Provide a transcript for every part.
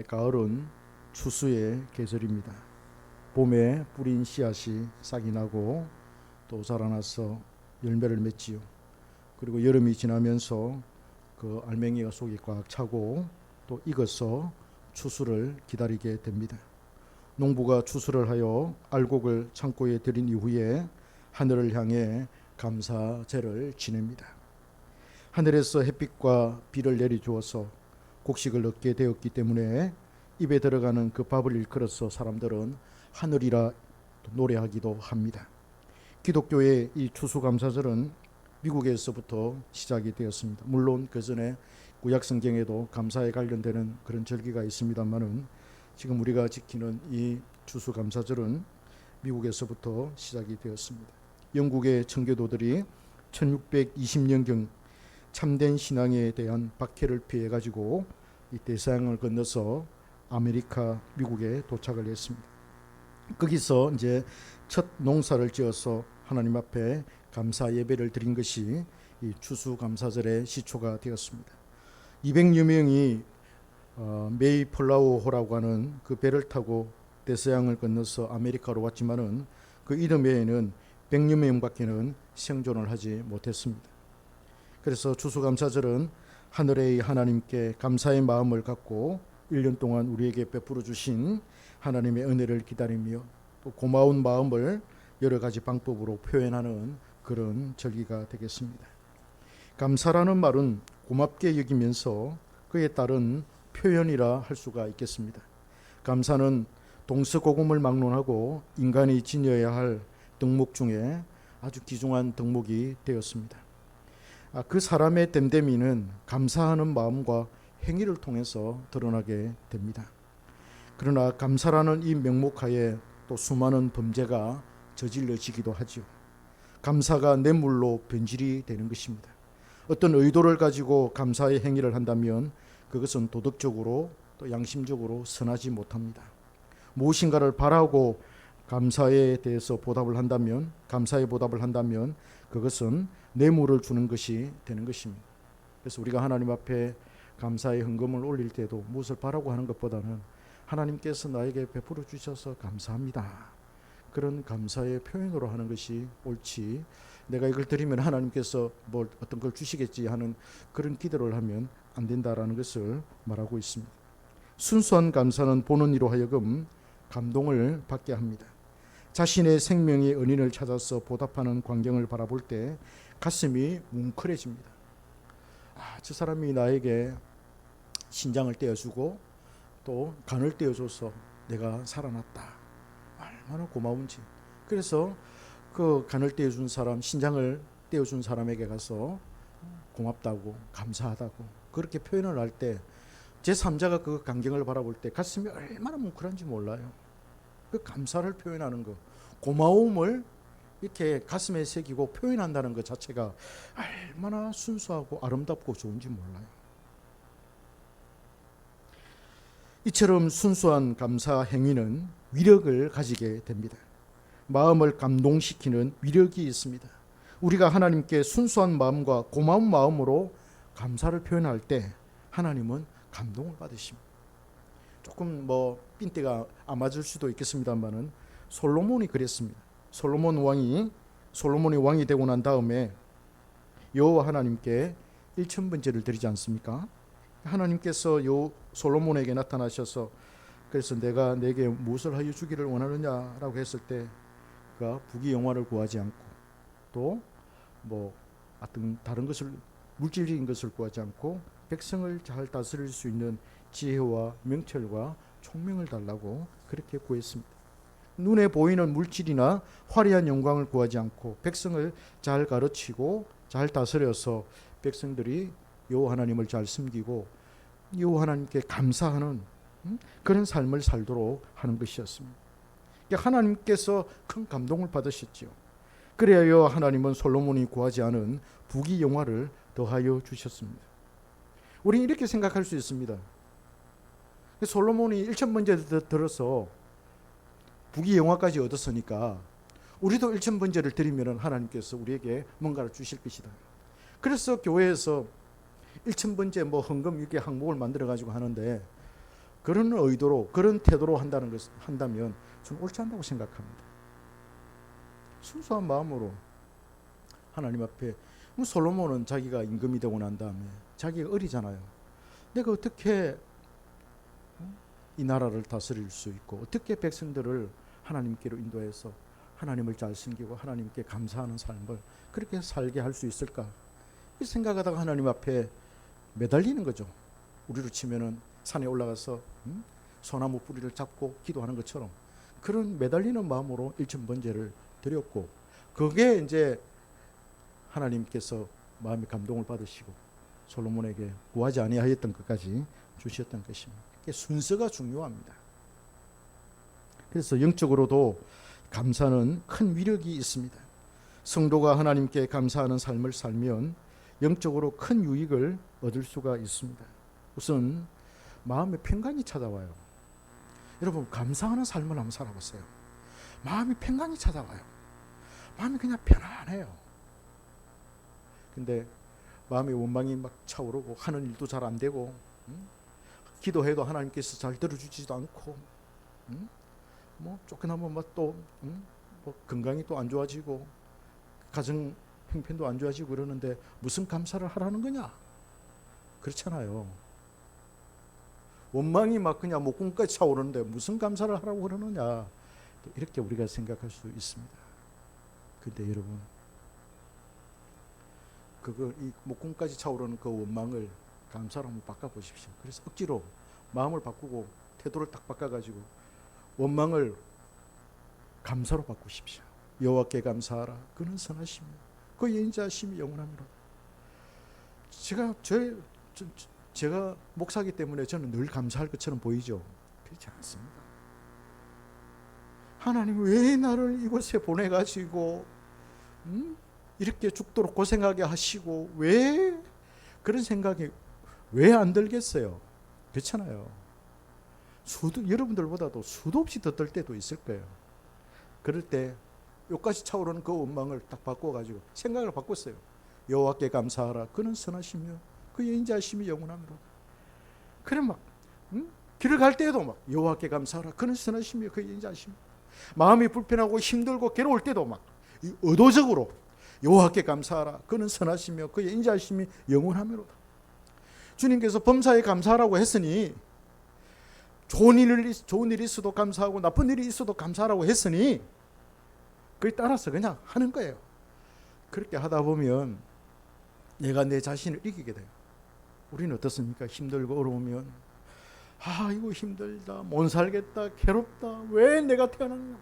가을은 추수의 계절입니다. 봄에 뿌린 씨앗이 싹이 나고 또 자라나서 열매를 맺지요. 그리고 여름이 지나면서 그 알맹이가 속이 꽉 차고 또 익어서 추수를 기다리게 됩니다. 농부가 추수를 하여 알곡을 창고에 들인 이후에 하늘을 향해 감사제를 지냅니다. 하늘에서 햇빛과 비를 내려주어서 곡식을 얻게 되었기 때문에 입에 들어가는 그 밥을 일컬어서 사람들은 하늘이라 노래하기도 합니다. 기독교의 이 추수감사절은 미국에서부터 시작이 되었습니다. 물론 그 전에 구약성경에도 감사에 관련되는 그런 절기가 있습니다만은 지금 우리가 지키는 이 추수감사절은 미국에서부터 시작이 되었습니다. 영국의 청교도들이 1620년경 참된 신앙에 대한 박해를 피해 가지고 이 대서양을 건너서 아메리카 미국에 도착을 했습니다. 거기서 이제 첫 농사를 지어서 하나님 앞에 감사 예배를 드린 것이 이 추수감사절의 시초가 되었습니다. 200여 명이 메이플라워호라고 하는 그 배를 타고 대서양을 건너서 아메리카로 왔지만은 그 이름 외에는 100여 명밖에는 생존을 하지 못했습니다. 그래서 추수감사절은 하늘의 하나님께 감사의 마음을 갖고 1년 동안 우리에게 베풀어 주신 하나님의 은혜를 기다리며 또 고마운 마음을 여러 가지 방법으로 표현하는 그런 절기가 되겠습니다. 감사라는 말은 고맙게 여기면서 그에 따른 표현이라 할 수가 있겠습니다. 감사는 동서고금을 막론하고 인간이 지녀야 할 덕목 중에 아주 귀중한 덕목이 되었습니다. 그 사람의 됨됨이는 감사하는 마음과 행위를 통해서 드러나게 됩니다. 그러나 감사라는 이 명목하에 또 수많은 범죄가 저질러지기도 하죠. 감사가 뇌물로 변질이 되는 것입니다. 어떤 의도를 가지고 감사의 행위를 한다면 그것은 도덕적으로 또 양심적으로 선하지 못합니다. 무엇인가를 바라고 감사에 대해서 보답을 한다면, 감사의 보답을 한다면 그것은 뇌물을 주는 것이 되는 것입니다. 그래서 우리가 하나님 앞에 감사의 헌금을 올릴 때도 무엇을 바라고 하는 것보다는 하나님께서 나에게 베풀어 주셔서 감사합니다. 그런 감사의 표현으로 하는 것이 옳지, 내가 이걸 드리면 하나님께서 뭘 어떤 걸 주시겠지 하는 그런 기대를 하면 안 된다라는 것을 말하고 있습니다. 순수한 감사는 보는 이로 하여금 감동을 받게 합니다. 자신의 생명의 은인을 찾아서 보답하는 광경을 바라볼 때 가슴이 뭉클해집니다. 저 사람이 나에게 신장을 떼어주고 또 간을 떼어줘서 내가 살아났다. 얼마나 고마운지. 그래서 그 간을 떼어준 사람, 신장을 떼어준 사람에게 가서 고맙다고, 감사하다고 그렇게 표현을 할 때 제3자가 그 광경을 바라볼 때 가슴이 얼마나 뭉클한지 몰라요. 그 감사를 표현하는 것, 고마움을 이렇게 가슴에 새기고 표현한다는 것 자체가 얼마나 순수하고 아름답고 좋은지 몰라요. 이처럼 순수한 감사 행위는 위력을 가지게 됩니다. 마음을 감동시키는 위력이 있습니다. 우리가 하나님께 순수한 마음과 고마운 마음으로 감사를 표현할 때 하나님은 감동을 받으십니다. 조금 핀대가 안 맞을 수도 있겠습니다만은 솔로몬이 그랬습니다. 솔로몬이 왕이 되고 난 다음에 여호와 하나님께 1000번제를 드리지 않습니까? 하나님께서 솔로몬에게 나타나셔서 그래서 내가 내게 무엇을 하여 주기를 원하느냐라고 했을 때 그가 부귀영화를 구하지 않고 또 어떤 다른 것을 물질적인 것을 구하지 않고 백성을 잘 다스릴 수 있는 지혜와 명철과 총명을 달라고 그렇게 구했습니다. 눈에 보이는 물질이나 화려한 영광을 구하지 않고 백성을 잘 가르치고 잘 다스려서 백성들이 여호와 하나님을 잘 섬기고 여호와 하나님께 감사하는 그런 삶을 살도록 하는 것이었습니다. 하나님께서 큰 감동을 받으셨죠. 그래야 하나님은 솔로몬이 구하지 않은 부귀영화를 더하여 주셨습니다. 우리는 이렇게 생각할 수 있습니다. 솔로몬이 1000번제를 들어서 부귀영화까지 얻었으니까 우리도 1000번제를 드리면 하나님께서 우리에게 뭔가를 주실 것이다. 그래서 교회에서 1000번째 헌금 이렇게 항목을 만들어 가지고 하는데 그런 의도로 그런 태도로 한다면 저는 옳지 않다고 생각합니다. 순수한 마음으로 하나님 앞에, 솔로몬은 자기가 임금이 되고 난 다음에 자기가 어리잖아요. 내가 어떻게 이 나라를 다스릴 수 있고 어떻게 백성들을 하나님께로 인도해서 하나님을 잘 섬기고 하나님께 감사하는 삶을 그렇게 살게 할 수 있을까, 이 생각하다가 하나님 앞에 매달리는 거죠. 우리로 치면은 산에 올라가서 소나무 뿌리를 잡고 기도하는 것처럼 그런 매달리는 마음으로 일천번제를 드렸고, 그게 이제 하나님께서 마음의 감동을 받으시고 솔로몬에게 구하지 아니하였던 것까지 주셨던 것입니다. 순서가 중요합니다. 그래서 영적으로도 감사는 큰 위력이 있습니다. 성도가 하나님께 감사하는 삶을 살면 영적으로 큰 유익을 얻을 수가 있습니다. 우선 마음의 평강이 찾아와요. 여러분, 감사하는 삶을 한번 살아보세요. 마음이 평강이 찾아와요. 마음이 그냥 편안해요. 근데 마음의 원망이 막 차오르고 하는 일도 잘 안 되고, 기도해도 하나님께서 잘 들어주지도 않고, 뭐 쫓겨나면 또 뭐 건강이 또 안 좋아지고 가정 형편도 안 좋아지고 그러는데 무슨 감사를 하라는 거냐? 그렇잖아요. 원망이 막 그냥 목공까지 차오르는데 무슨 감사를 하라고 그러느냐, 이렇게 우리가 생각할 수 있습니다. 근데 여러분, 이 목공까지 차오르는 그 원망을 감사로 한번 바꿔보십시오. 그래서 억지로 마음을 바꾸고 태도를 딱 바꿔가지고 원망을 감사로 바꾸십시오. 여호와께 감사하라. 그는 선하시며 그 인자하심이 영원하니라. 제가 목사기 때문에 저는 늘 감사할 것처럼 보이죠. 그렇지 않습니다. 하나님 왜 나를 이곳에 보내가지고 이렇게 죽도록 고생하게 하시고 왜 그런 생각이 왜 안 들겠어요? 그렇잖아요. 여러분들보다도 수도 없이 더 들 때도 있을 거예요. 그럴 때 여기까지 차오르는 그 원망을 딱 바꿔가지고 생각을 바꿨어요. 여호와께 감사하라. 그는 선하시며 그의 인자하심이 영원하니라. 그래 막 길을 갈 때에도 막 여호와께 감사하라. 그는 선하시며 그의 인자하심이, 마음이 불편하고 힘들고 괴로울 때도 막 의도적으로 여호와께 감사하라. 그는 선하시며 그의 인자하심이 영원하미로다. 주님께서 범사에 감사하라고 했으니, 좋은 일이 있어도 감사하고 나쁜 일이 있어도 감사하라고 했으니 그에 따라서 그냥 하는 거예요. 그렇게 하다 보면 내가 내 자신을 이기게 돼요. 우리는 어떻습니까? 힘들고 어려우면 이거 힘들다, 못 살겠다, 괴롭다, 왜 내가 태어났냐,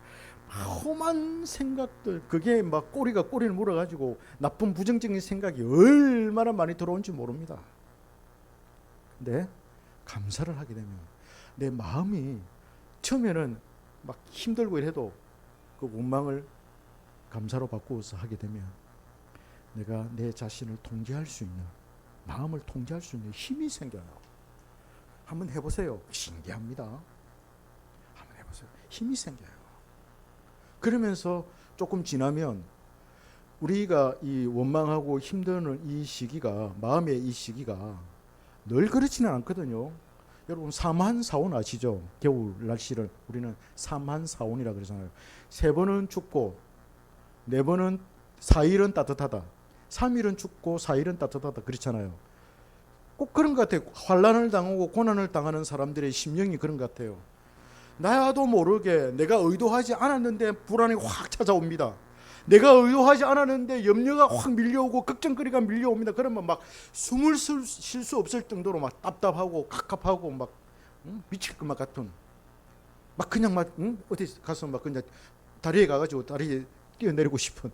험한 생각들, 그게 막 꼬리를 물어가지고 나쁜 부정적인 생각이 얼마나 많이 들어온지 모릅니다. 근데 감사를 하게 되면 내 마음이 처음에는 막 힘들고 이래도 그 원망을 감사로 바꾸어서 하게 되면 내가 내 자신을 통제할 수 있는, 마음을 통제할 수 있는 힘이 생겨요. 한번 해보세요. 신기합니다. 한번 해보세요. 힘이 생겨요. 그러면서 조금 지나면 우리가 이 원망하고 힘드는 이 시기가, 마음의 이 시기가 늘 그렇지는 않거든요. 여러분, 삼한사온 아시죠? 겨울 날씨를 우리는 삼한사온이라 그러잖아요. 3번은 춥고 4번은 4일은 따뜻하다, 3일은 춥고 4일은 따뜻하다, 그렇잖아요. 꼭 그런 것 같아요. 환난을 당하고 고난을 당하는 사람들의 심령이 그런 것 같아요. 나도 모르게 내가 의도하지 않았는데 불안이 확 찾아옵니다. 내가 의도하지 않았는데 염려가 확 밀려오고 걱정거리가 밀려옵니다. 그러면 막 숨을 쉴 수 없을 정도로 막 답답하고 갑갑하고 막 미칠 것만 같은, 막 그냥 막 어디 가서 막 그냥 다리에 가가지고 다리에 뛰어내리고 싶은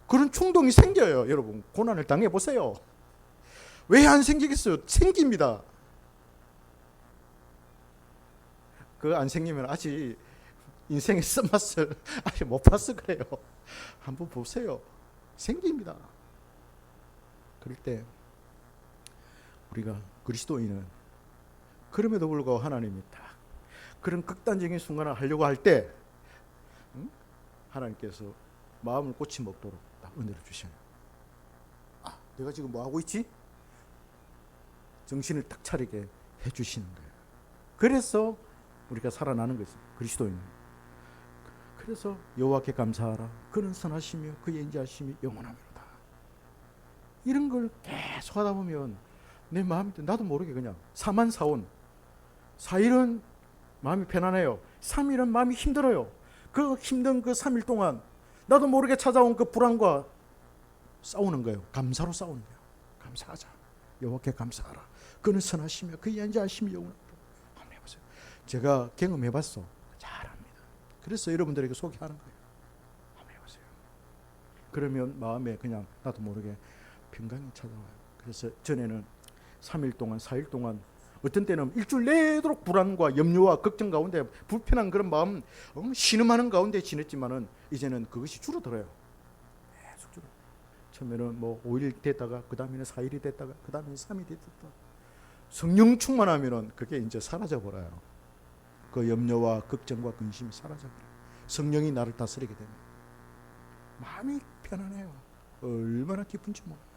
그런 충동이 생겨요. 여러분, 고난을 당해보세요. 왜 안 생기겠어요? 생깁니다. 그거 안 생기면 아직 인생의 쓴맛을 아직 못 봤어 그래요. 한번 보세요. 생깁니다. 그럴 때 우리가 그리스도인은 그럼에도 불구하고 하나님이 딱 그런 극단적인 순간을 하려고 할 때 하나님께서 마음을 고침먹도록 딱 은혜를 주셔요. 내가 지금 뭐 하고 있지? 정신을 딱 차리게 해주시는 거예요. 그래서 우리가 살아나는 거죠. 그리스도인. 그래서 여호와께 감사하라. 그는 선하시며 그의 인자하심이 영원하리로다. 이런 걸 계속 하다 보면 내 마음이 나도 모르게 그냥 4만 4온 4일은 마음이 편안해요. 3일은 마음이 힘들어요. 그 힘든 그 3일 동안 나도 모르게 찾아온 그 불안과 싸우는 거예요. 감사로 싸우는 거예요. 감사하자. 여호와께 감사하라. 그는 선하시며 그의 인자하심이 영원하리로다. 한번 해보세요. 제가 경험해봤어. 잘합니다. 그래서 여러분들에게 소개하는 거예요. 한번 해보세요. 그러면 마음에 그냥 나도 모르게 평강이 찾아와요. 그래서 전에는 3일 동안 4일 동안 어떤 때는 일주일 내도록 불안과 염려와 걱정 가운데 불편한 그런 마음 신음하는 가운데 지냈지만은 이제는 그것이 줄어들어요. 계속 줄어. 처음에는 뭐 5일 됐다가 그 다음에는 4일이 됐다가 그 다음에는 3일이 됐다가 성령 충만하면은 그게 이제 사라져 버려요. 그 염려와 걱정과 근심이 사라져 버려요. 성령이 나를 다스리게 되면 마음이 편안해요. 얼마나 기쁜지 몰라요.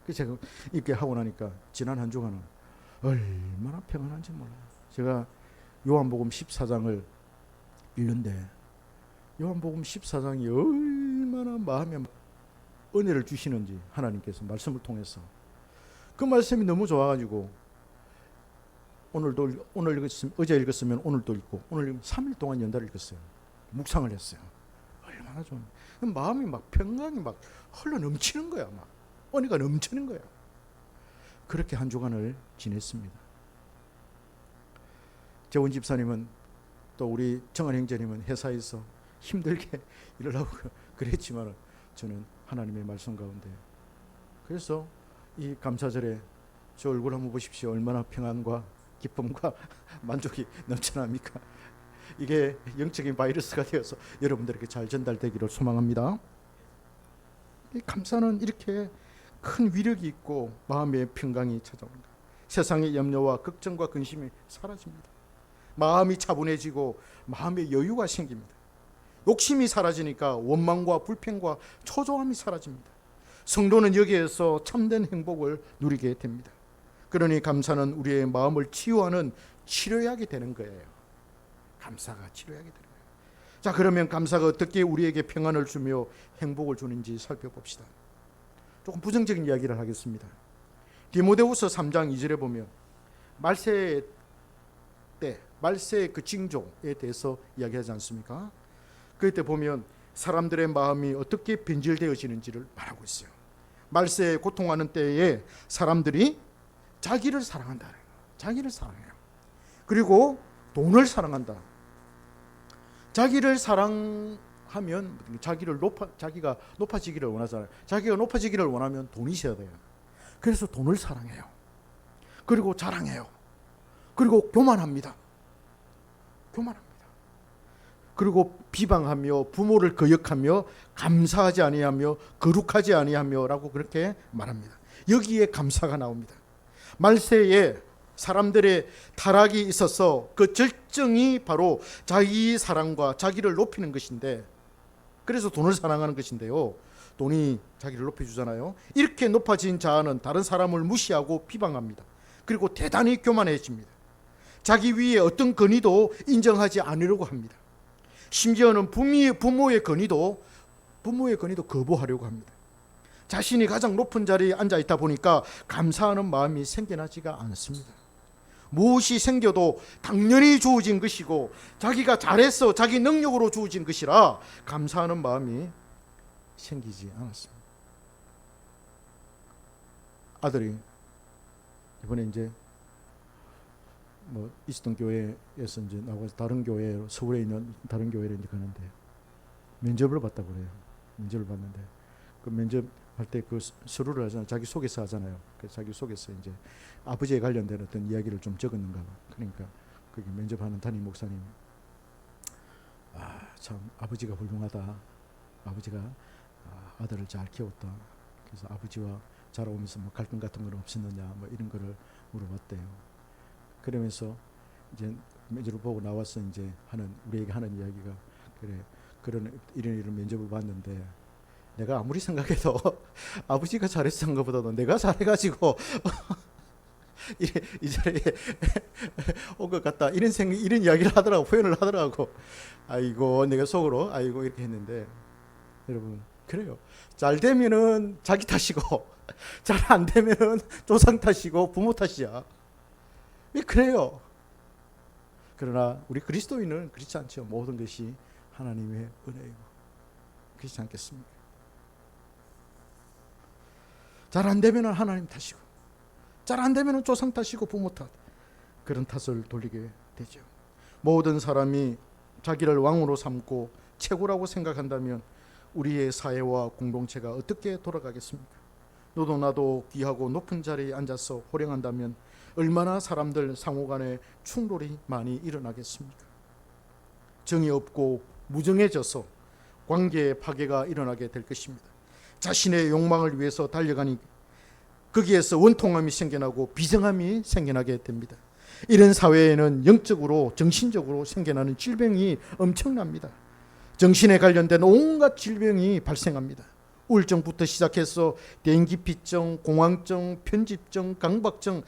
그래서 제가 이렇게 하고 나니까 지난 한 주간은 얼마나 평안한지 몰라요. 제가 요한복음 14장을 읽는데 요한복음 14장이 얼마나 마음에 은혜를 주시는지 하나님께서 말씀을 통해서 그 말씀이 너무 좋아가지고 오늘 읽었으면 어제 읽었으면 오늘도 읽고 오늘 3일 동안 연달아 읽었어요. 묵상을 했어요. 얼마나 좋은 마음이 막 평강이 막 흘러 넘치는 거야. 막 은혜가 넘치는 거야. 그렇게 한 주간을 지냈습니다. 재원 집사님은 또 우리 정한 형제님은 회사에서 힘들게 일을 하고 그랬지만 저는 하나님의 말씀 가운데 그래서 이 감사절에 저 얼굴 한번 보십시오. 얼마나 평안과 기쁨과 만족이 넘쳐납니까? 이게 영적인 바이러스가 되어서 여러분들에게 잘 전달되기를 소망합니다. 이 감사는 이렇게 큰 위력이 있고 마음의 평강이 찾아옵니다. 세상의 염려와 걱정과 근심이 사라집니다. 마음이 차분해지고 마음의 여유가 생깁니다. 욕심이 사라지니까 원망과 불평과 초조함이 사라집니다. 성도는 여기에서 참된 행복을 누리게 됩니다. 그러니 감사는 우리의 마음을 치유하는 치료약이 되는 거예요. 감사가 치료약이 되는 거예요. 자, 그러면 감사가 어떻게 우리에게 평안을 주며 행복을 주는지 살펴봅시다. 조금 부정적인 이야기를 하겠습니다. 디모데후서 3장 2절에 보면 말세의 때, 말세의 그 징조에 대해서 이야기하지 않습니까? 그때 보면 사람들의 마음이 어떻게 변질되어지는지를 말하고 있어요. 말세에 고통하는 때에 사람들이 자기를 사랑한다. 자기를 사랑해요. 그리고 돈을 사랑한다. 자기를 사랑하면 자기가 높아지기를 원하잖아요. 자기가 높아지기를 원하면 돈이 있어야 돼요. 그래서 돈을 사랑해요. 그리고 자랑해요. 그리고 교만합니다. 그리고 비방하며 부모를 거역하며 감사하지 아니하며 거룩하지 아니하며라고 그렇게 말합니다. 여기에 감사가 나옵니다. 말세에 사람들의 타락이 있어서 그 절정이 바로 자기 사랑과 자기를 높이는 것인데, 그래서 돈을 사랑하는 것인데요, 돈이 자기를 높여주잖아요. 이렇게 높아진 자는 다른 사람을 무시하고 비방합니다. 그리고 대단히 교만해집니다. 자기 위에 어떤 권위도 인정하지 않으려고 합니다. 심지어는 부모의 권위도 거부하려고 합니다. 자신이 가장 높은 자리에 앉아 있다 보니까 감사하는 마음이 생겨나지가 않습니다. 무엇이 생겨도 당연히 주어진 것이고 자기가 잘해서 자기 능력으로 주어진 것이라 감사하는 마음이 생기지 않았습니다. 아들이 이번에 이제 있었던 교회에서 이제 나와서 다른 교회, 서울에 있는 다른 교회를 이제 가는데 면접을 봤다고 그래요. 면접을 봤는데 그 면접할 때 그 서류를 하잖아요. 자기 소개서 하잖아요. 그래서 자기 소개서 이제 아버지에 관련된 어떤 이야기를 좀 적었는가 봐. 그러니까 거기 면접하는 담임 목사님, 참 아버지가 훌륭하다. 아버지가 아들을 잘 키웠다. 그래서 아버지와 자라오면서 갈등 같은 건 없었느냐 이런 거를 물어봤대요. 그러면서 이제 면접을 보고 나와서 이제 우리에게 하는 이야기가, 그래 이런 면접을 봤는데 내가 아무리 생각해도 아버지가 잘했던 것보다도 내가 잘해가지고 이 자리에 온 것 같다. 이런 이야기를 하더라고, 표현을 하더라고. 아이고, 내가 속으로 아이고 이렇게 했는데, 여러분 그래요. 잘 되면은 자기 탓이고 잘 안 되면은 조상 탓이고 부모 탓이야. 그래요. 그러나 우리 그리스도인은 그렇지 않죠. 모든 것이 하나님의 은혜이고. 그렇지 않겠습니까? 잘 안 되면은 하나님 탓이고, 잘 안 되면은 조상 탓이고 부모 탓, 그런 탓을 돌리게 되죠. 모든 사람이 자기를 왕으로 삼고 최고라고 생각한다면 우리의 사회와 공동체가 어떻게 돌아가겠습니까? 너도 나도 귀하고 높은 자리에 앉아서 호령한다면 얼마나 사람들 상호간에 충돌이 많이 일어나겠습니까? 정이 없고 무정해져서 관계의 파괴가 일어나게 될 것입니다. 자신의 욕망을 위해서 달려가니 거기에서 원통함이 생겨나고 비정함이 생겨나게 됩니다. 이런 사회에는 영적으로 정신적으로 생겨나는 질병이 엄청납니다. 정신에 관련된 온갖 질병이 발생합니다. 우울증부터 시작해서 대인기피증, 공황증, 편집증, 강박증,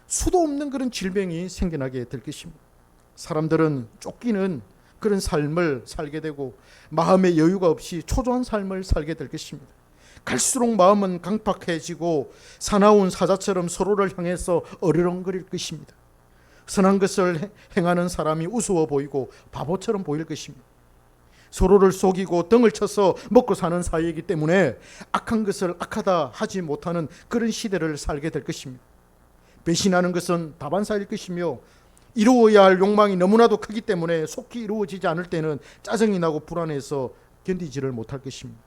수도 없는 그런 질병이 생겨나게 될 것입니다. 사람들은 쫓기는 그런 삶을 살게 되고 마음의 여유가 없이 초조한 삶을 살게 될 것입니다. 갈수록 마음은 강팍해지고 사나운 사자처럼 서로를 향해서 어리렁거릴 것입니다. 선한 것을 행하는 사람이 우스워 보이고 바보처럼 보일 것입니다. 서로를 속이고 덩을 쳐서 먹고 사는 사이이기 때문에 악한 것을 악하다 하지 못하는 그런 시대를 살게 될 것입니다. 배신하는 것은 다반사일 것이며 이루어야 할 욕망이 너무나도 크기 때문에 속히 이루어지지 않을 때는 짜증이 나고 불안해서 견디지를 못할 것입니다.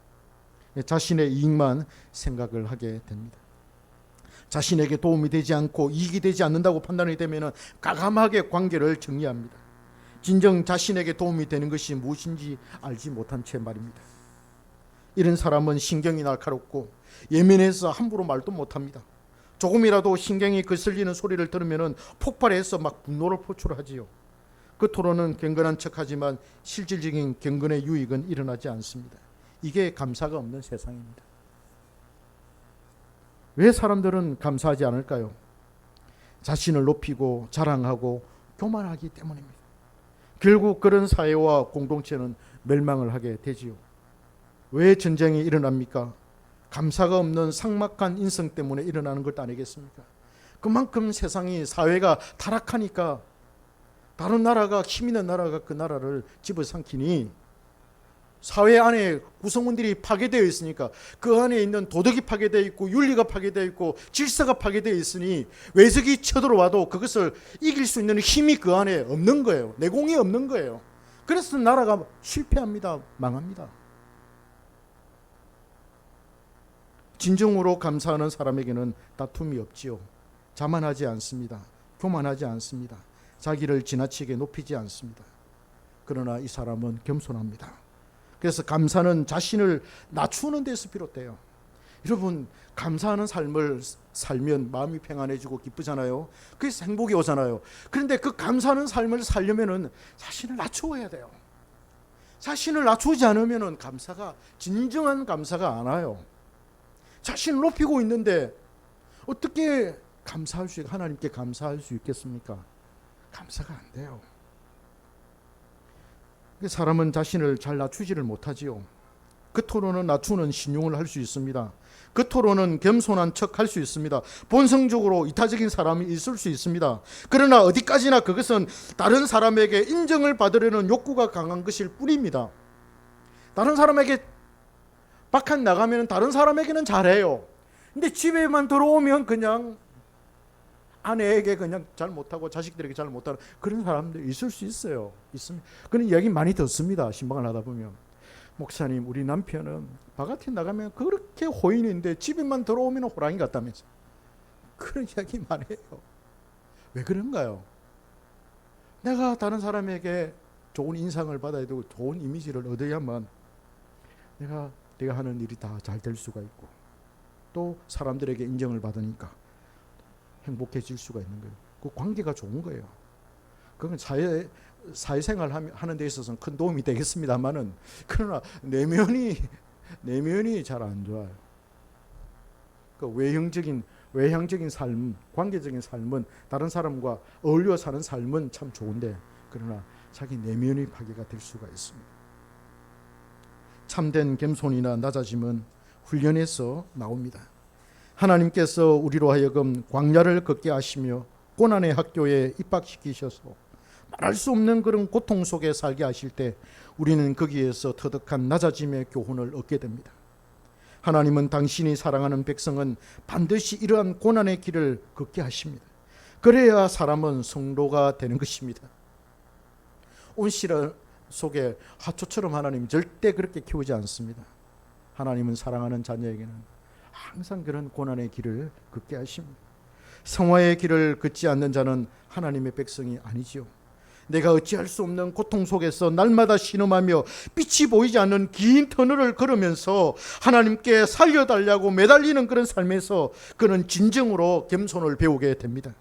자신의 이익만 생각을 하게 됩니다. 자신에게 도움이 되지 않고 이익이 되지 않는다고 판단이 되면 과감하게 관계를 정리합니다. 진정 자신에게 도움이 되는 것이 무엇인지 알지 못한 채 말입니다. 이런 사람은 신경이 날카롭고 예민해서 함부로 말도 못합니다. 조금이라도 신경이 거슬리는 소리를 들으면 폭발해서 막 분노를 표출하지요. 겉으로는 경건한 척하지만 실질적인 경건의 유익은 일어나지 않습니다. 이게 감사가 없는 세상입니다. 왜 사람들은 감사하지 않을까요? 자신을 높이고 자랑하고 교만하기 때문입니다. 결국 그런 사회와 공동체는 멸망을 하게 되지요. 왜 전쟁이 일어납니까? 감사가 없는 삭막한 인성 때문에 일어나는 것 아니겠습니까? 그만큼 세상이 사회가 타락하니까 다른 나라가 힘 있는 나라가 그 나라를 집어삼키니 사회 안에 구성원들이 파괴되어 있으니까 그 안에 있는 도덕이 파괴되어 있고 윤리가 파괴되어 있고 질서가 파괴되어 있으니 외적이 쳐들어와도 그것을 이길 수 있는 힘이 그 안에 없는 거예요. 내공이 없는 거예요. 그래서 나라가 실패합니다. 망합니다. 진정으로 감사하는 사람에게는 다툼이 없지요. 자만하지 않습니다. 교만하지 않습니다. 자기를 지나치게 높이지 않습니다. 그러나 이 사람은 겸손합니다. 그래서 감사는 자신을 낮추는 데서 비롯돼요. 여러분, 감사하는 삶을 살면 마음이 평안해지고 기쁘잖아요. 그래서 행복이 오잖아요. 그런데 그 감사하는 삶을 살려면은 자신을 낮추어야 돼요. 자신을 낮추지 않으면은 감사가, 진정한 감사가 안 와요. 자신을 높이고 있는데 어떻게 하나님께 감사할 수 있겠습니까? 감사가 안 돼요. 사람은 자신을 잘 낮추지를 못하지요. 겉으로는 낮추는 신용을 할 수 있습니다. 겉으로는 겸손한 척 할 수 있습니다. 본성적으로 이타적인 사람이 있을 수 있습니다. 그러나 어디까지나 그것은 다른 사람에게 인정을 받으려는 욕구가 강한 것일 뿐입니다. 다른 사람에게 바깥 나가면 다른 사람에게는 잘해요. 근데 집에만 들어오면 그냥 아내에게 그냥 잘 못하고 자식들에게 잘 못하는 그런 사람들 있을 수 있어요. 있습니다. 그런 이야기 많이 듣습니다. 신방을 하다 보면. 목사님, 우리 남편은 바깥에 나가면 그렇게 호인인데 집에만 들어오면 호랑이 같다면서. 그런 이야기 많이 해요. 왜 그런가요? 내가 다른 사람에게 좋은 인상을 받아야 되고 좋은 이미지를 얻어야만 내가 하는 일이 다 잘 될 수가 있고 또 사람들에게 인정을 받으니까 행복해질 수가 있는 거예요. 그 관계가 좋은 거예요. 그건 사회생활 하는 데 있어서는 큰 도움이 되겠습니다만은 그러나 내면이 잘 안 좋아요. 그 외형적인 외향적인 삶, 관계적인 삶은 다른 사람과 어울려 사는 삶은 참 좋은데 그러나 자기 내면의 파괴가 될 수가 있습니다. 참된 겸손이나 낮아짐은 훈련에서 나옵니다. 하나님께서 우리로 하여금 광야를 걷게 하시며 고난의 학교에 입학시키셔서 말할 수 없는 그런 고통 속에 살게 하실 때 우리는 거기에서 터득한 낮아짐의 교훈을 얻게 됩니다. 하나님은 당신이 사랑하는 백성은 반드시 이러한 고난의 길을 걷게 하십니다. 그래야 사람은 성도가 되는 것입니다. 온 시를 속에 하초처럼 하나님 절대 그렇게 키우지 않습니다. 하나님은 사랑하는 자녀에게는 항상 그런 고난의 길을 걷게 하십니다. 성화의 길을 걷지 않는 자는 하나님의 백성이 아니지요. 내가 어찌할 수 없는 고통 속에서 날마다 신음하며 빛이 보이지 않는 긴 터널을 걸으면서 하나님께 살려달라고 매달리는 그런 삶에서 그는 진정으로 겸손을 배우게 됩니다.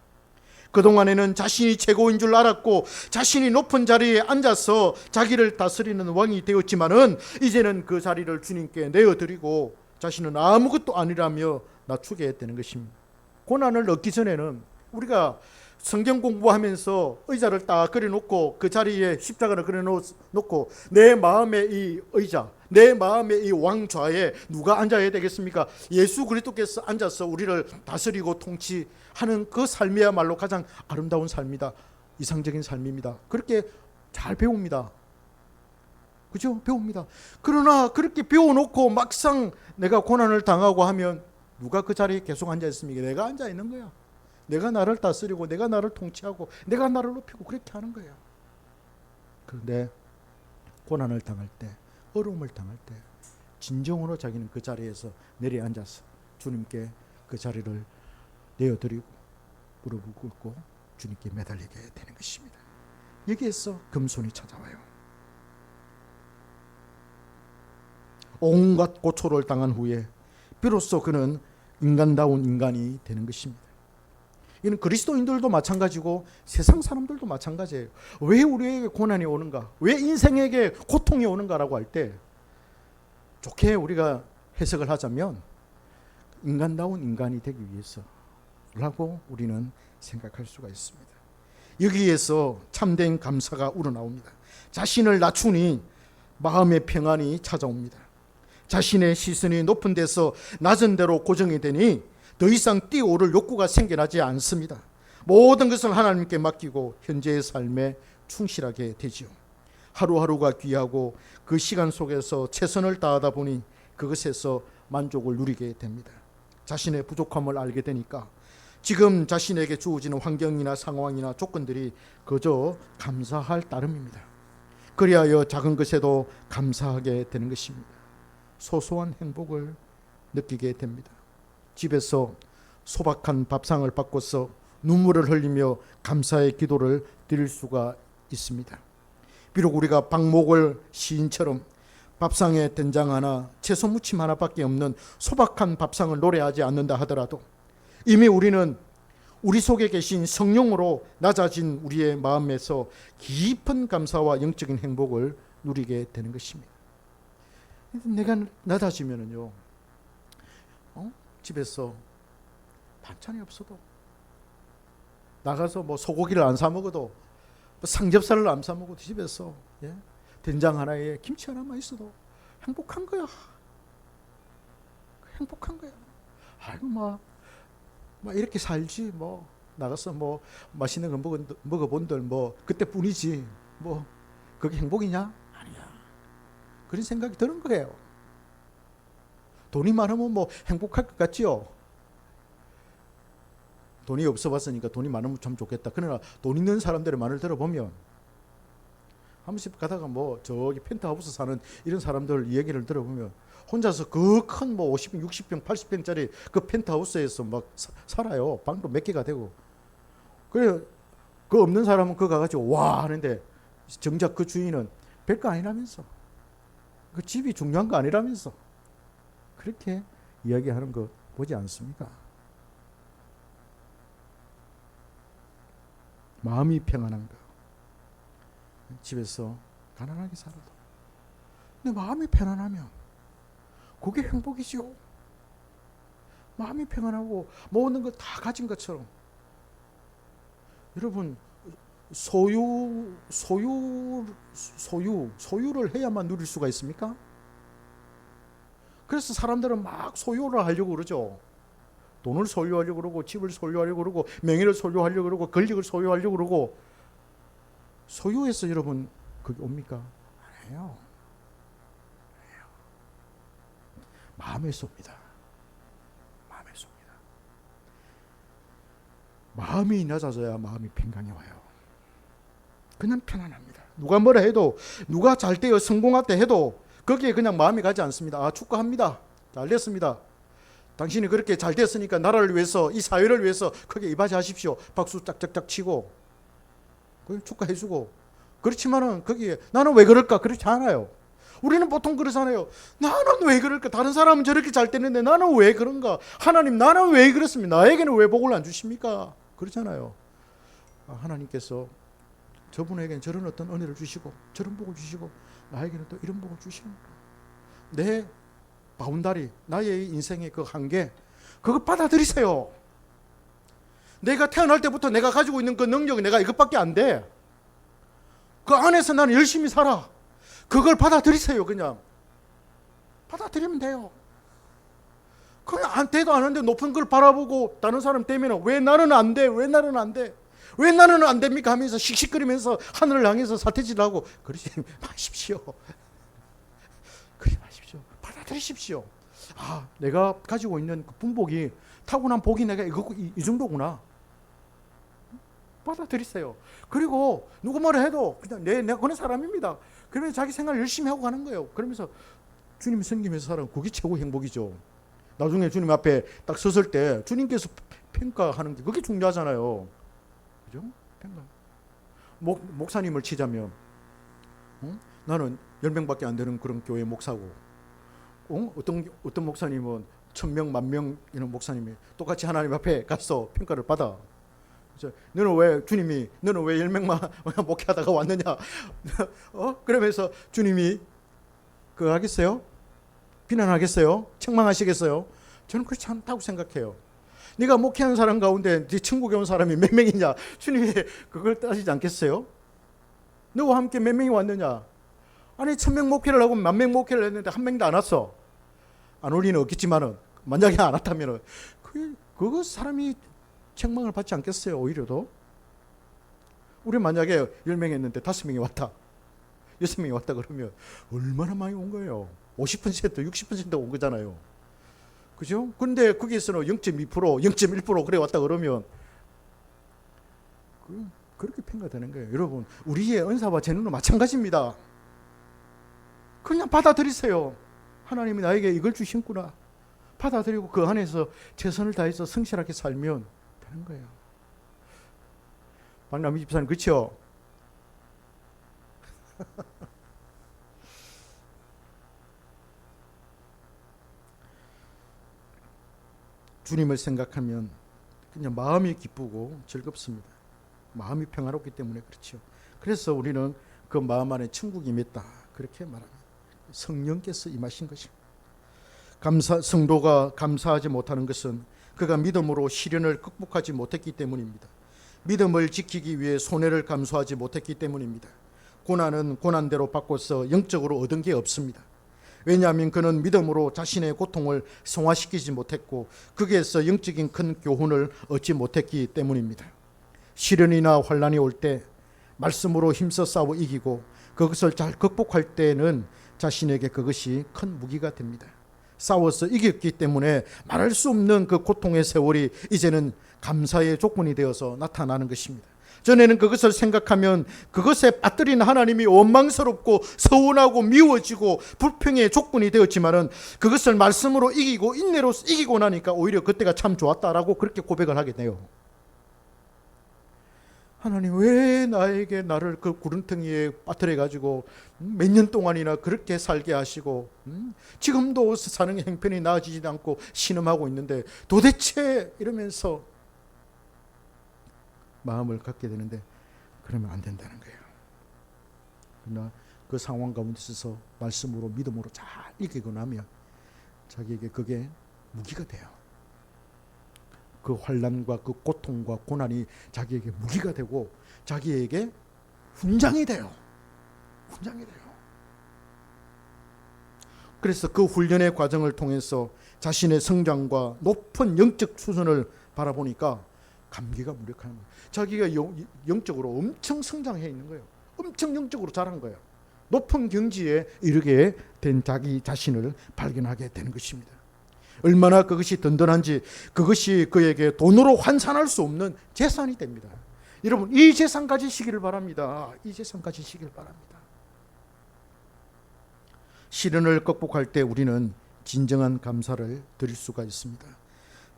그동안에는 자신이 최고인 줄 알았고 자신이 높은 자리에 앉아서 자기를 다스리는 왕이 되었지만은 이제는 그 자리를 주님께 내어드리고 자신은 아무것도 아니라며 낮추게 되는 것입니다. 고난을 얻기 전에는 우리가 성경 공부하면서 의자를 딱 그려놓고 그 자리에 십자가를 그려놓고 내 마음의 이 의자, 내 마음의 이 왕좌에 누가 앉아야 되겠습니까? 예수 그리스도께서 앉아서 우리를 다스리고 통치하는 그 삶이야말로 가장 아름다운 삶이다. 이상적인 삶입니다. 그렇게 잘 배웁니다. 그죠? 배웁니다. 그러나 그렇게 배워놓고 막상 내가 고난을 당하고 하면 누가 그 자리에 계속 앉아 있습니까? 내가 앉아 있는 거야. 내가 나를 다스리고 내가 나를 통치하고 내가 나를 높이고 그렇게 하는 거예요. 그런데 고난을 당할 때, 어려움을 당할 때 진정으로 자기는 그 자리에서 내려앉아서 주님께 그 자리를 내어드리고 무릎을 꿇고 주님께 매달리게 되는 것입니다. 여기에서 금손이 찾아와요. 온갖 고초를 당한 후에 비로소 그는 인간다운 인간이 되는 것입니다. 이는 그리스도인들도 마찬가지고 세상 사람들도 마찬가지예요. 왜 우리에게 고난이 오는가? 왜 인생에게 고통이 오는가라고 할 때 좋게 우리가 해석을 하자면 인간다운 인간이 되기 위해서라고 우리는 생각할 수가 있습니다. 여기에서 참된 감사가 우러나옵니다. 자신을 낮추니 마음의 평안이 찾아옵니다. 자신의 시선이 높은 데서 낮은 데로 고정이 되니 더 이상 뛰어오를 욕구가 생겨나지 않습니다. 모든 것을 하나님께 맡기고 현재의 삶에 충실하게 되지요. 하루하루가 귀하고 그 시간 속에서 최선을 다하다 보니 그것에서 만족을 누리게 됩니다. 자신의 부족함을 알게 되니까 지금 자신에게 주어지는 환경이나 상황이나 조건들이 그저 감사할 따름입니다. 그리하여 작은 것에도 감사하게 되는 것입니다. 소소한 행복을 느끼게 됩니다. 집에서 소박한 밥상을 바꿔서 눈물을 흘리며 감사의 기도를 드릴 수가 있습니다. 비록 우리가 박목월 시인처럼 밥상에 된장 하나, 채소 무침 하나밖에 없는 소박한 밥상을 노래하지 않는다 하더라도 이미 우리는 우리 속에 계신 성령으로 낮아진 우리의 마음에서 깊은 감사와 영적인 행복을 누리게 되는 것입니다. 내가 낮아지면은요, 집에서 반찬이 없어도 나가서 뭐 소고기를 안 사 먹어도 삼겹살을 안 사 먹어도 집에서 된장 하나에 김치 하나만 있어도 행복한 거야. 행복한 거야. 아이고 막 이렇게 살지 뭐 나가서 뭐 맛있는 거 먹어본들 뭐 그때뿐이지 뭐 그게 행복이냐? 아니야. 그런 생각이 드는 거예요. 돈이 많으면 뭐 행복할 것 같지요? 돈이 없어 봤으니까 돈이 많으면 참 좋겠다. 그러나 돈 있는 사람들의 말을 들어보면 한 번씩 가다가 뭐 저기 펜트하우스 사는 이런 사람들 얘기를 들어보면 혼자서 그 큰 뭐 50평, 60평, 80평짜리 그 펜트하우스에서 막 살아요. 방도 몇 개가 되고. 그래 그 없는 사람은 그거 가가지고 와 하는데 정작 그 주인은 별거 아니라면서 그 집이 중요한 거 아니라면서 그렇게 이야기하는 거 보지 않습니까? 마음이 평안한 거. 집에서 가난하게 살아도 내 마음이 편안하면 그게 행복이죠. 마음이 평안하고 모든 걸 다 가진 것처럼. 여러분, 소유를 해야만 누릴 수가 있습니까? 그래서 사람들은 막 소유를 하려고 그러죠. 돈을 소유하려고 그러고, 집을 소유하려고 그러고, 명예를 소유하려고 그러고, 권력을 소유하려고 그러고. 소유해서 여러분 그게 옵니까? 아니에요. 마음에서 옵니다. 마음에서 옵니다. 마음이 낮아져야 마음이 평강해 와요. 그냥 편안합니다. 누가 뭐라 해도, 누가 잘 되어 성공했다 해도 거기에 그냥 마음이 가지 않습니다. 아, 축하합니다. 잘 됐습니다. 당신이 그렇게 잘 됐으니까 나라를 위해서, 이 사회를 위해서 크게 이바지하십시오. 박수 짝짝짝 치고 축하해주고. 그렇지만은 거기에 나는 왜 그럴까? 그렇지 않아요. 우리는 보통 그러잖아요. 나는 왜 그럴까? 다른 사람은 저렇게 잘 되는데 나는 왜 그런가? 하나님, 나는 왜 그렇습니까? 나에게는 왜 복을 안 주십니까? 그렇잖아요. 하나님께서 저분에게는 저런 어떤 은혜를 주시고, 저런 복을 주시고, 나에게는 또 이런 복을 주시는 거예요. 내 바운다리, 나의 인생의 그 한계, 그거 받아들이세요. 내가 태어날 때부터 내가 가지고 있는 그 능력이 내가 이것밖에 안 돼. 그 안에서 나는 열심히 살아. 그걸 받아들이세요. 그냥 받아들이면 돼요. 그냥 안 돼도 안 하는데 높은 걸 바라보고 다른 사람 되면 왜 나는 안 돼? 왜 나는 안 돼? 왜 나는 안 됩니까? 하면서 씩씩거리면서 하늘을 향해서 사태질하고 그러지 마십시오. 그러지 마십시오. 받아들이십시오. 아, 내가 가지고 있는 그 분복이, 타고난 복이 내가 이 정도구나. 받아들이세요. 그리고 누구 뭐라 해도 그냥 내가 그런 사람입니다. 그러면 자기 생활 열심히 하고 가는 거예요. 그러면서 주님 섬기면서 살아는 그게 최고 행복이죠. 나중에 주님 앞에 딱 섰을 때 주님께서 평가하는 게 그게 중요하잖아요. 그죠? 평가. 목사님을 치자면, 나는 10명밖에 안 되는 그런 교회 목사고, 어떤 목사님은 1000명, 10,000명 이런 목사님이 똑같이 하나님 앞에 가서 평가를 받아. 너는 왜 10명만 목회하다가 왔느냐? 그러면서 주님이 그거 하겠어요? 비난하겠어요? 책망하시겠어요? 저는 그렇지 않다고 생각해요. 네가 목회하는 사람 가운데 네 천국에 온 사람이 몇 명이냐? 주님이 그걸 따지지 않겠어요? 너와 함께 몇 명이 왔느냐? 아니 1000명 목회를 하고 10,000명 목회를 했는데 한 명도 안 왔어. 안 올 리는 없겠지만은 만약에 안 왔다면은 그거 사람이 책망을 받지 않겠어요? 오히려 더. 우리 만약에 10명 했는데 5명이 왔다, 6명이 왔다 그러면 얼마나 많이 온 거예요? 50%, 60% 온 거잖아요. 그죠? 근데 거기에서는 0.2%, 0.1% 그래 왔다 그러면 그렇게 평가되는 거예요. 여러분, 우리의 은사와 재능은 마찬가지입니다. 그냥 받아들이세요. 하나님이 나에게 이걸 주신구나. 받아들이고 그 안에서 최선을 다해서 성실하게 살면 되는 거예요. 박남희 집사님, 그렇죠? 주님을 생각하면 그냥 마음이 기쁘고 즐겁습니다. 마음이 평화롭기 때문에 그렇죠. 그래서 우리는 그 마음 안에 천국이 있다, 그렇게 말합니다. 성령께서 임하신 것입니다. 성도가 감사하지 못하는 것은 그가 믿음으로 시련을 극복하지 못했기 때문입니다. 믿음을 지키기 위해 손해를 감수하지 못했기 때문입니다. 고난은 고난대로 받고서 영적으로 얻은 게 없습니다. 왜냐하면 그는 믿음으로 자신의 고통을 성화시키지 못했고 거기에서 영적인 큰 교훈을 얻지 못했기 때문입니다. 시련이나 환난이 올 때 말씀으로 힘써 싸워 이기고 그것을 잘 극복할 때는 자신에게 그것이 큰 무기가 됩니다. 싸워서 이겼기 때문에 말할 수 없는 그 고통의 세월이 이제는 감사의 조건이 되어서 나타나는 것입니다. 전에는 그것을 생각하면 그것에 빠뜨린 하나님이 원망스럽고 서운하고 미워지고 불평의 조건이 되었지만은 그것을 말씀으로 이기고 인내로 이기고 나니까 오히려 그때가 참 좋았다라고 그렇게 고백을 하게 돼요. 하나님, 왜 나를 그 구름텅이에 빠뜨려 가지고 몇 년 동안이나 그렇게 살게 하시고 지금도 사는 형편이 나아지지 않고 신음하고 있는데 도대체, 이러면서 마음을 갖게 되는데 그러면 안 된다는 거예요. 그러나 그 상황 가운데 있어서 말씀으로 믿음으로 잘 이기고 나면 자기에게 그게 무기가 돼요. 그 환난과 그 고통과 고난이 자기에게 무기가 되고 자기에게 훈장이 돼요. 훈장이 돼요. 그래서 그 훈련의 과정을 통해서 자신의 성장과 높은 영적 수준을 바라보니까 감기가 무력하는 거예요. 자기가 영적으로 엄청 성장해 있는 거예요. 엄청 영적으로 자란 거예요. 높은 경지에 이르게 된 자기 자신을 발견하게 되는 것입니다. 얼마나 그것이 든든한지, 그것이 그에게 돈으로 환산할 수 없는 재산이 됩니다. 여러분, 이 재산 가지시기를 바랍니다. 이 재산 가지시기를 바랍니다. 시련을 극복할 때 우리는 진정한 감사를 드릴 수가 있습니다.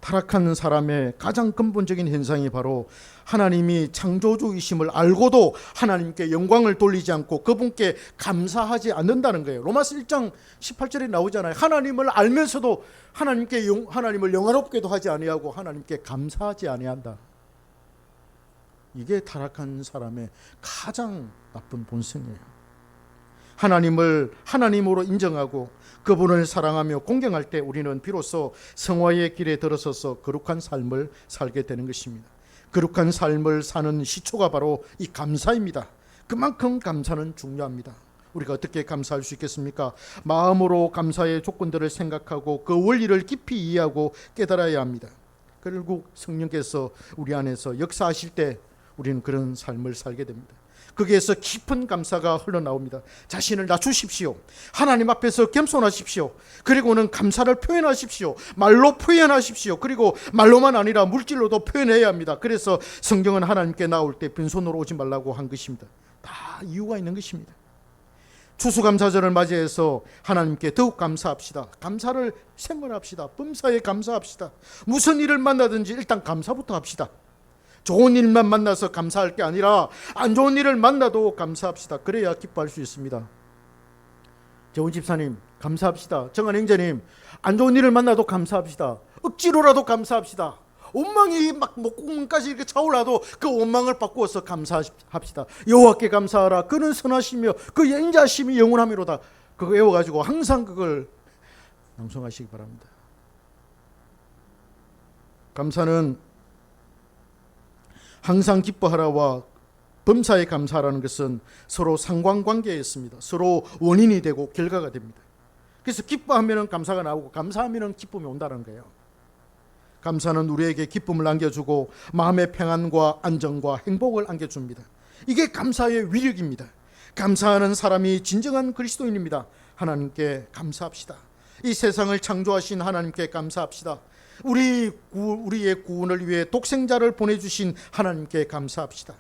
타락한 사람의 가장 근본적인 현상이 바로 하나님이 창조주이심을 알고도 하나님께 영광을 돌리지 않고 그분께 감사하지 않는다는 거예요. 로마서 1장 18절에 나오잖아요. 하나님을 알면서도 하나님을 영화롭게도 하지 아니하고 하나님께 감사하지 아니한다. 이게 타락한 사람의 가장 나쁜 본성이에요. 하나님을 하나님으로 인정하고 그분을 사랑하며 공경할 때 우리는 비로소 성화의 길에 들어서서 거룩한 삶을 살게 되는 것입니다. 거룩한 삶을 사는 시초가 바로 이 감사입니다. 그만큼 감사는 중요합니다. 우리가 어떻게 감사할 수 있겠습니까? 마음으로 감사의 조건들을 생각하고 그 원리를 깊이 이해하고 깨달아야 합니다. 결국 성령께서 우리 안에서 역사하실 때 우리는 그런 삶을 살게 됩니다. 거기에서 깊은 감사가 흘러나옵니다. 자신을 낮추십시오. 하나님 앞에서 겸손하십시오. 그리고는 감사를 표현하십시오. 말로 표현하십시오. 그리고 말로만 아니라 물질로도 표현해야 합니다. 그래서 성경은 하나님께 나올 때 빈손으로 오지 말라고 한 것입니다. 다 이유가 있는 것입니다. 추수감사절을 맞이해서 하나님께 더욱 감사합시다. 감사를 생활합시다. 범사에 감사합시다. 무슨 일을 만나든지 일단 감사부터 합시다. 좋은 일만 만나서 감사할 게 아니라 안 좋은 일을 만나도 감사합시다. 그래야 기뻐할 수 있습니다. 재훈 집사님 감사합시다. 정한 행자님 안 좋은 일을 만나도 감사합시다. 억지로라도 감사합시다. 원망이 막 목구멍까지 이렇게 차올라도 그 원망을 바꾸어서 감사합시다. 여호와께 감사하라. 그는 선하시며 그 인자심이 영원하미로다. 그거 외워가지고 항상 그걸 낭송하시기 바랍니다. 감사는 항상 기뻐하라와 범사에 감사하라는 것은 서로 상관관계에 있습니다. 서로 원인이 되고 결과가 됩니다. 그래서 기뻐하면 감사가 나오고 감사하면 기쁨이 온다는 거예요. 감사는 우리에게 기쁨을 안겨주고 마음의 평안과 안정과 행복을 안겨줍니다. 이게 감사의 위력입니다. 감사하는 사람이 진정한 그리스도인입니다. 하나님께 감사합시다. 이 세상을 창조하신 하나님께 감사합시다. 우리의 구원을 위해 독생자를 보내주신 하나님께 감사합시다.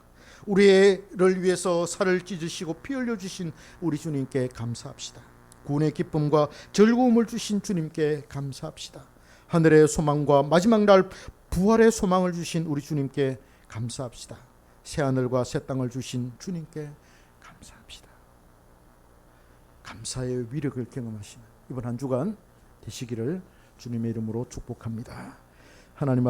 우리를 위해서 살을 찢으시고 피 흘려주신 우리 주님께 감사합시다. 구원의 기쁨과 즐거움을 주신 주님께 감사합시다. 하늘의 소망과 마지막 날 부활의 소망을 주신 우리 주님께 감사합시다. 새하늘과 새 땅을 주신 주님께 감사합시다. 감사의 위력을 경험하시는 이번 한 주간 되시기를 주님의 이름으로 축복합니다. 하나님